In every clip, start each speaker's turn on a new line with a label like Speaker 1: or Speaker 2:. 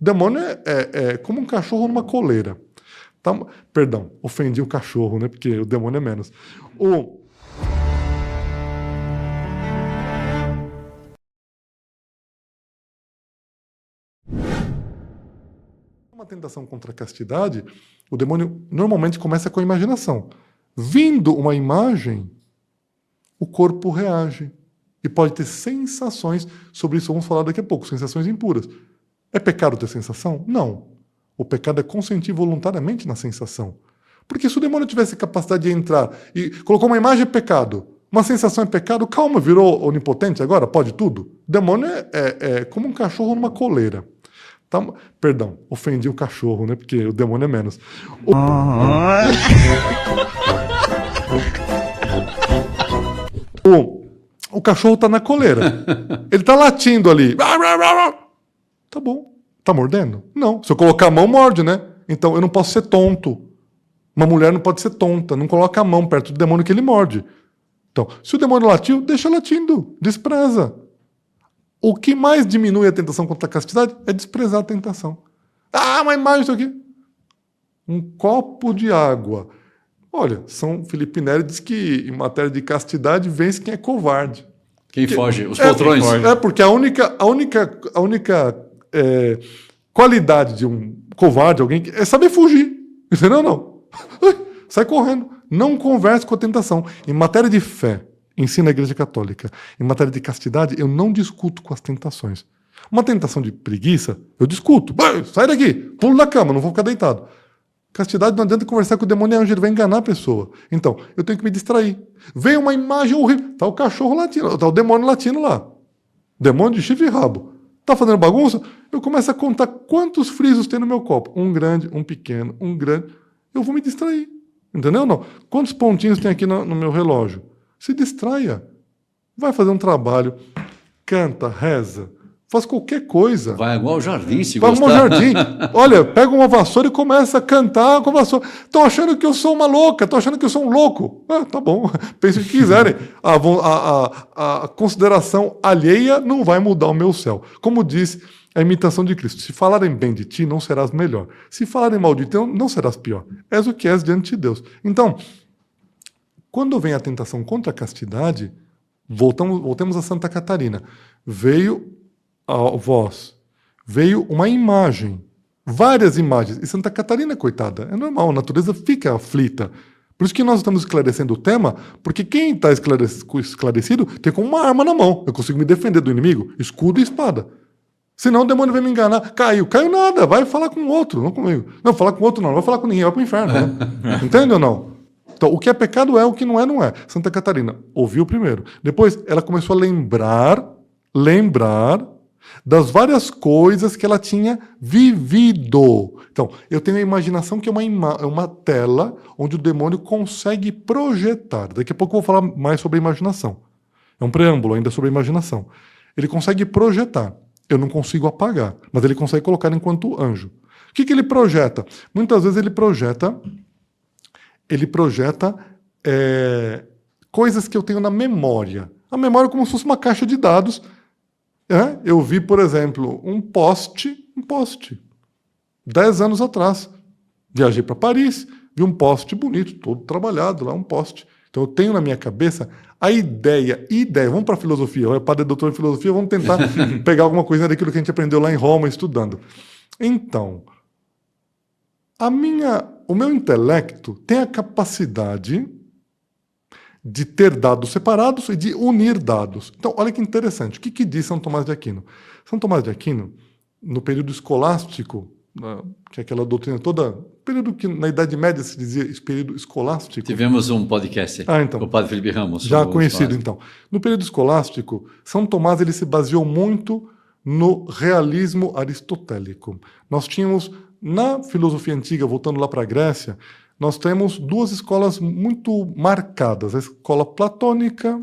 Speaker 1: demônio é como um cachorro numa coleira. Tá? Perdão, ofendi o cachorro, né? Porque o demônio é menos. Uma tentação contra a castidade, o demônio normalmente começa com a imaginação. Vindo uma imagem, o corpo reage. E pode ter sensações, sobre isso vamos falar daqui a pouco, sensações impuras. É pecado ter sensação? Não. O pecado é consentir voluntariamente na sensação. Porque se o demônio tivesse capacidade de entrar e colocou uma imagem é pecado, uma sensação é pecado, calma, virou onipotente agora, pode tudo? O demônio é como um cachorro numa coleira. Tá? Perdão, ofendi o cachorro, né? Porque o demônio é menos. O cachorro tá na coleira. Ele tá latindo ali. Tá bom. Tá mordendo? Não. Se eu colocar a mão, morde, né? Então eu não posso ser tonto. Uma mulher não pode ser tonta. Não coloca a mão perto do demônio que ele morde. Então, se o demônio latiu, deixa latindo. Despreza. O que mais diminui a tentação contra a castidade é desprezar a tentação. Ah, mas mais isso aqui. Um copo de água. Olha, São Felipe Neri diz que em matéria de castidade vence quem é covarde.
Speaker 2: Quem foge? Os poltrões.
Speaker 1: Porque a única qualidade de um covarde, alguém, é saber fugir. Entendeu? Não. Sai correndo. Não converse com a tentação. Em matéria de fé, ensina a Igreja Católica. Em matéria de castidade, eu não discuto com as tentações. Uma tentação de preguiça, eu discuto. Sai daqui, pulo da cama, não vou ficar deitado. Castidade não adianta conversar com o demônio, ele vai enganar a pessoa. Então, eu tenho que me distrair. Vem uma imagem horrível. Tá o cachorro latindo, tá o demônio latindo lá. Demônio de chifre e rabo. Tá fazendo bagunça? Eu começo a contar quantos frisos tem no meu copo. Um grande, um pequeno, um grande. Eu vou me distrair. Entendeu? Não. Quantos pontinhos tem aqui no meu relógio? Se distraia. Vai fazer um trabalho. Canta, reza. Faz qualquer coisa.
Speaker 2: Vai ao jardim, se
Speaker 1: gostar.
Speaker 2: Vai
Speaker 1: ao jardim. Olha, pega uma vassoura e começa a cantar com a vassoura. Estão achando que eu sou uma louca, estão achando que eu sou um louco. Tá bom, pensem o que quiserem. A consideração alheia não vai mudar o meu céu. Como diz a imitação de Cristo, se falarem bem de ti, não serás melhor. Se falarem mal de ti, não serás pior. És o que és diante de Deus. Então, quando vem a tentação contra a castidade, voltemos a Santa Catarina. Veio uma imagem, várias imagens, e Santa Catarina, coitada, é normal, a natureza fica aflita. Por isso que nós estamos esclarecendo o tema, porque quem está esclarecido tem como uma arma na mão, eu consigo me defender do inimigo, escudo e espada. Senão o demônio vai me enganar, caiu nada, vai falar com outro, não comigo. Não, falar com outro não vai falar com ninguém, vai para o inferno, né? Entende ou não? Então, o que é pecado é, o que não é, não é. Santa Catarina ouviu primeiro, depois ela começou a lembrar das várias coisas que ela tinha vivido. Então, eu tenho a imaginação que é uma tela onde o demônio consegue projetar. Daqui a pouco eu vou falar mais sobre a imaginação. É um preâmbulo ainda sobre a imaginação. Ele consegue projetar. Eu não consigo apagar, mas ele consegue colocar enquanto anjo. O que ele projeta? Muitas vezes ele projeta coisas que eu tenho na memória. A memória é como se fosse uma caixa de dados. Eu vi, por exemplo, um poste, 10 anos atrás. Viajei para Paris, vi um poste bonito, todo trabalhado lá, um poste. Então eu tenho na minha cabeça a ideia. Vamos para a filosofia, o padre é doutor em filosofia, vamos tentar pegar alguma coisa daquilo que a gente aprendeu lá em Roma, estudando. Então, o meu intelecto tem a capacidade de ter dados separados e de unir dados. Então, olha que interessante. O que diz São Tomás de Aquino? São Tomás de Aquino, no período escolástico, que é aquela doutrina toda, período que na Idade Média se dizia esse período escolástico.
Speaker 2: Tivemos um podcast
Speaker 1: então,
Speaker 2: com o padre Felipe Ramos.
Speaker 1: Já conhecido, então. No período escolástico, São Tomás ele se baseou muito no realismo aristotélico. Nós tínhamos, na filosofia antiga, voltando lá para a Grécia, nós temos duas escolas muito marcadas, a escola platônica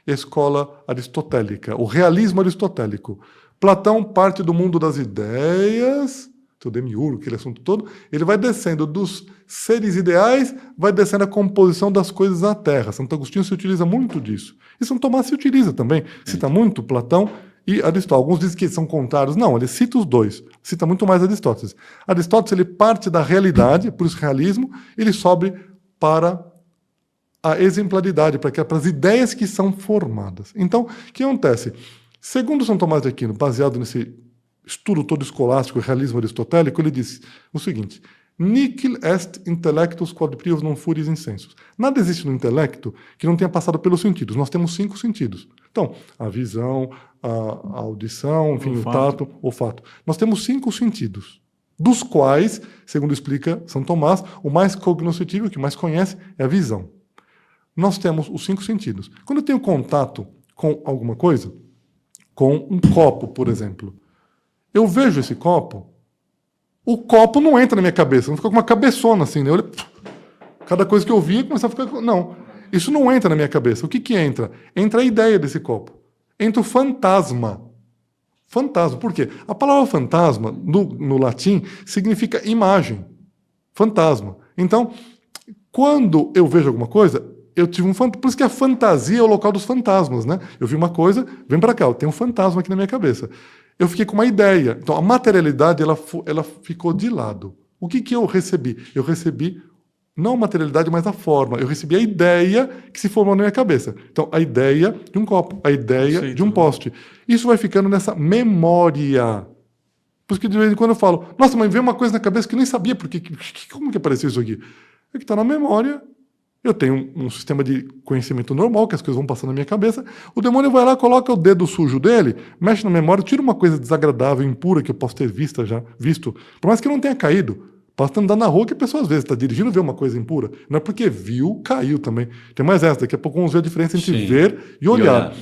Speaker 1: e a escola aristotélica, o realismo aristotélico. Platão parte do mundo das ideias, o demiurgo, aquele assunto todo, ele vai descendo dos seres ideais, vai descendo a composição das coisas na Terra. Santo Agostinho se utiliza muito disso. E São Tomás se utiliza também, cita muito Platão e Aristóteles. Alguns dizem que são contrários. Não, ele cita os dois. Cita muito mais Aristóteles. Aristóteles ele parte da realidade, por isso realismo, ele sobe para a exemplaridade, para as ideias que são formadas. Então, o que acontece? Segundo São Tomás de Aquino, baseado nesse estudo todo escolástico e realismo aristotélico, ele diz o seguinte: Nihil est intellectus quod prius non furis insensus. Nada existe no intelecto que não tenha passado pelos sentidos. Nós temos 5 sentidos. Então, a visão, a audição, enfim, o tato, o olfato. Nós temos 5 sentidos, dos quais, segundo explica São Tomás, o mais cognoscitivo, o que mais conhece, é a visão. Nós temos os 5 sentidos. Quando eu tenho contato com alguma coisa, com um copo, por exemplo, eu vejo esse copo, o copo não entra na minha cabeça, não fica com uma cabeçona assim, né? Cada coisa que eu via começa a ficar... Não, isso não entra na minha cabeça. O que entra? Entra a ideia desse copo. Entra o fantasma. Fantasma, por quê? A palavra fantasma, no latim, significa imagem. Fantasma. Então, quando eu vejo alguma coisa, eu tive um fantasma. Por isso que a fantasia é o local dos fantasmas, né? Eu vi uma coisa, vem para cá, eu tenho um fantasma aqui na minha cabeça. Eu fiquei com uma ideia. Então, a materialidade, ela ficou de lado. O que eu recebi? Eu recebi, não a materialidade, mas a forma. Eu recebi a ideia que se formou na minha cabeça. Então, a ideia de um copo, a ideia de um poste. Isso vai ficando nessa memória. Por isso que de vez em quando eu falo, nossa, mas veio uma coisa na cabeça que eu nem sabia como que apareceu isso aqui. É que está na memória. Eu tenho um sistema de conhecimento normal, que as coisas vão passando na minha cabeça. O demônio vai lá, coloca o dedo sujo dele, mexe na memória, tira uma coisa desagradável, impura, que eu posso ter visto. Por mais que eu não tenha caído. Posso estar andando na rua que a pessoa às vezes está dirigindo e vê uma coisa impura. Não é porque viu, caiu também. Tem mais essa, daqui a pouco vamos ver a diferença entre ver e olhar.